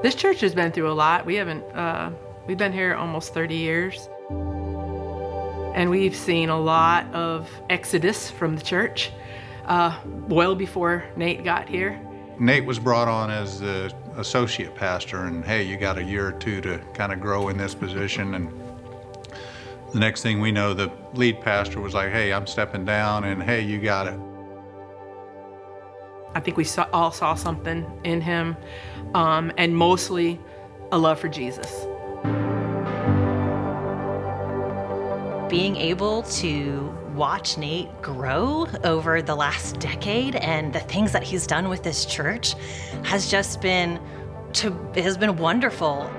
This church has been through a lot. We've been here almost 30 years. And we've seen a lot of exodus from the church, well before Nate got here. Nate was brought on as the associate pastor, and hey, you got a year or two to kind of grow in this position. And the next thing we know, the lead pastor was like, hey, I'm stepping down, and hey, you got it. I think we all saw something in him, and mostly a love for Jesus. Being able to watch Nate grow over the last decade and the things that he's done with this church has just been wonderful.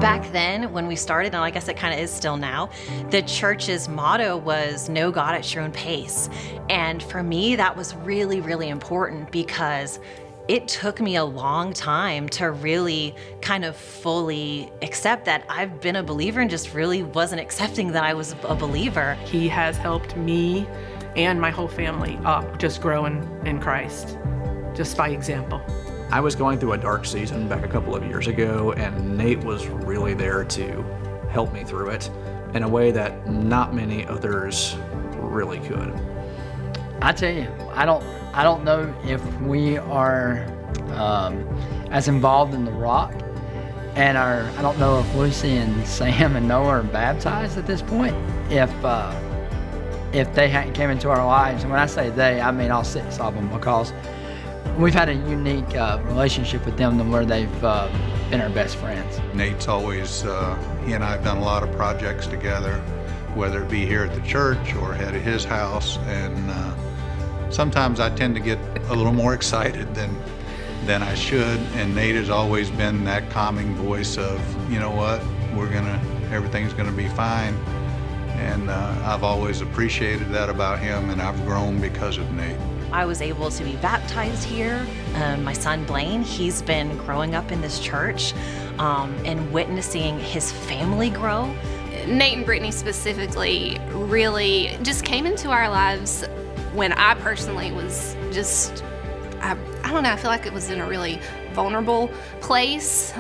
Back then, when we started, and I guess it kind of is still now, the church's motto was "Know God at your own pace." And for me, that was really, really important because it took me a long time to really kind of fully accept that I've been a believer and just really wasn't accepting that I was a believer. He has helped me and my whole family just grow in Christ, just by example. I was going through a dark season back a couple of years ago, and Nate was really there to help me through it in a way that not many others really could. I tell you, I don't know if we are as involved in the rock, and I don't know if Lucy and Sam and Noah are baptized at this point. If they hadn't came into our lives, and when I say they, I mean all 6 of them, because we've had a unique relationship with them where they've been our best friends. Nate's always, he and I have done a lot of projects together, whether it be here at the church or at his house, and sometimes I tend to get a little more excited than I should, and Nate has always been that calming voice of, you know what, everything's gonna be fine. And I've always appreciated that about him, and I've grown because of Nate. I was able to be baptized here. My son Blaine, he's been growing up in this church and witnessing his family grow. Nate and Brittany specifically really just came into our lives when I personally was just, I don't know, I feel like it was in a really vulnerable place.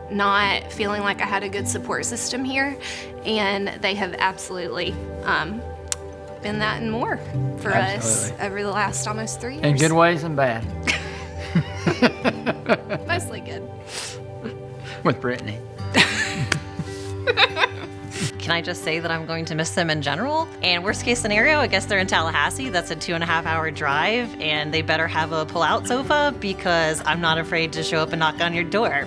Not feeling like I had a good support system here, and they have absolutely been that and more for us over the last almost 3 years. In good ways and bad. Mostly good. With Brittany. Can I just say that I'm going to miss them in general? And worst case scenario, I guess they're in Tallahassee. That's a 2.5-hour drive, and they better have a pull-out sofa because I'm not afraid to show up and knock on your door.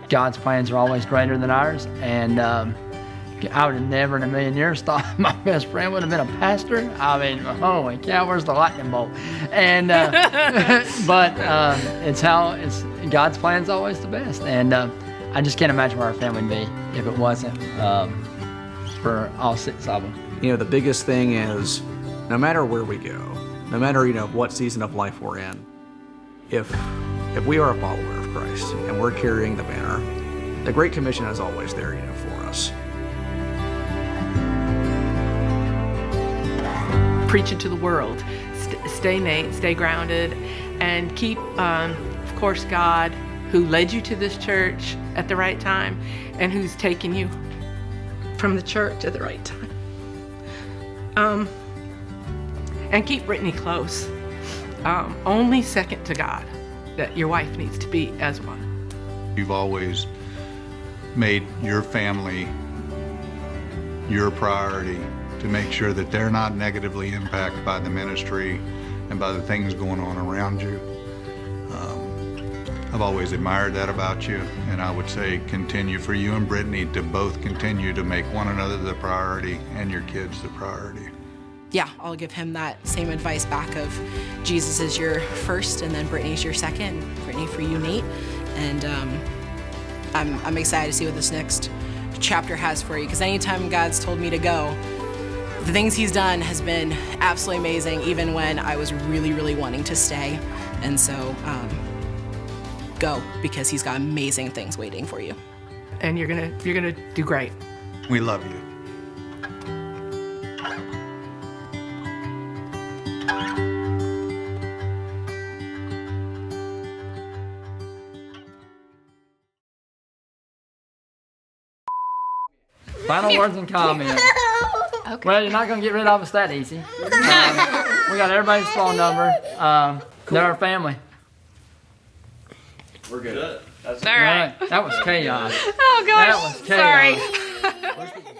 God's plans are always greater than ours, and I would have never in a million years thought my best friend would have been a pastor. I mean, holy cow, where's the lightning bolt? And but it's God's plan's always the best, and I just can't imagine where our family would be if it wasn't for all 6 of them. You know, the biggest thing is, no matter where we go, no matter, what season of life we're in, if we are a follower of Christ and we're carrying the banner, the Great Commission is always there, for us. Preach it to the world. Stay Nate, stay grounded, and keep, of course, God, who led you to this church at the right time and who's taken you from the church at the right time. And keep Brittany close. Only second to God that your wife needs to be as one. You've always made your family your priority to make sure that they're not negatively impacted by the ministry and by the things going on around you. I've always admired that about you, and I would say continue for you and Brittany to both continue to make one another the priority and your kids the priority. Yeah, I'll give him that same advice back of Jesus is your first and then Brittany's your second. Brittany for you, Nate. And I'm excited to see what this next chapter has for you, because anytime God's told me to go, the things he's done has been absolutely amazing, even when I was really, really wanting to stay. And so go, because he's got amazing things waiting for you. And you're gonna do great. We love you. Final words and comments. Okay. Well, you're not going to get rid of us that easy. We got everybody's phone number. They're our family. We're good. All right. That was chaos. Oh gosh. That was chaos. Sorry.